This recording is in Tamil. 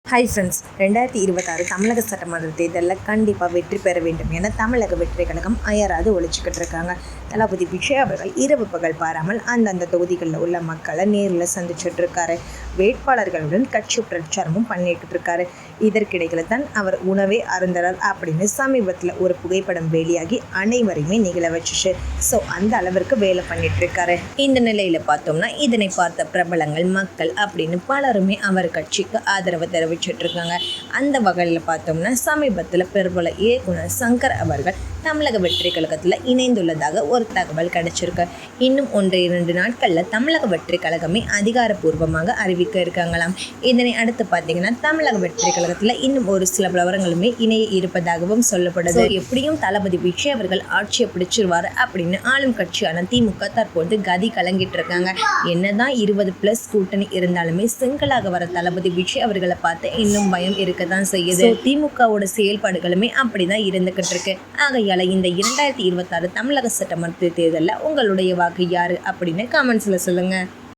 ஹாய் ஃப்ரெண்ட்ஸ், 2026 தமிழக சட்டமன்ற தேர்தலில் கண்டிப்பாக வெற்றி பெற வேண்டும் என தமிழக வெற்றி கழகம் அயராது ஒழிச்சிக்கிட்டு இருக்காங்க. தளபதி விஜய் அவர்கள் இரவு பகல் பாராமல் அந்தந்த தொகுதிகளில் உள்ள மக்களை நேரில் சந்திச்சுட்டு இருக்காரு. வேட்பாளர்களுடன் கட்சி பிரச்சாரமும் பண்ணிக்கிட்டு இருக்காரு. இதற்கிடையில் தான் அவர் உணவே அருந்தறார் அப்படின்னு சமீபத்தில் ஒரு புகைப்படம் வெளியாகி அனைவரையுமே நிகழ வச்சுச்சு. ஸோ அந்த அளவிற்கு வேலை பண்ணிட்டு இருக்காரு. இந்த நிலையில் பார்த்தோம்னா இதனை பார்த்த பிரபலங்கள், மக்கள் அப்படின்னு பலருமே அவர் கட்சிக்கு ஆதரவு தெரிவிச்சிருக்காங்க. அந்த வகையில் பார்த்தோம்னா சமீபத்தில் பிரபல இயக்குனர் சங்கர் அவர்கள் தமிழக வெற்றி கழகத்தில் இணைந்துள்ளதாக ஒரு தகவல் கிடைச்சிருக்கு. இன்னும் 1-2 நாட்களில் தமிழக வெற்றி கழகமே அதிகாரப்பூர்வமாக அறிவிக்க இருக்காங்களாம். இதனை அடுத்து பார்த்தீங்கன்னா தமிழக வெற்றி கழகத்தில் இன்னும் ஒரு சில விவரங்களுமே இணைய இருப்பதாகவும் சொல்லப்படுது. எப்படியும் தளபதி விஜய் அவர்கள் ஆட்சியை பிடிச்சிருவாரு அப்படின்னு ஆளும் கட்சியான திமுக தற்போது கதி கலங்கிட்டு இருக்காங்க. என்னதான் 20+ கூட்டணி இருந்தாலுமே சிங்களாக வர தளபதி விஜய் அவர்களை பார்த்து இன்னும் பயம் இருக்கதான் செய்யுது. திமுகவோட செயல்பாடுகளுமே அப்படிதான் இருந்துகிட்டு இருக்கு. ஆகையால இந்த 2026 தமிழக சட்டமன்ற தேர்தலில் உங்களுடைய வாக்கு யாரு அப்படின்னு கமெண்ட்ஸ்ல சொல்லுங்க.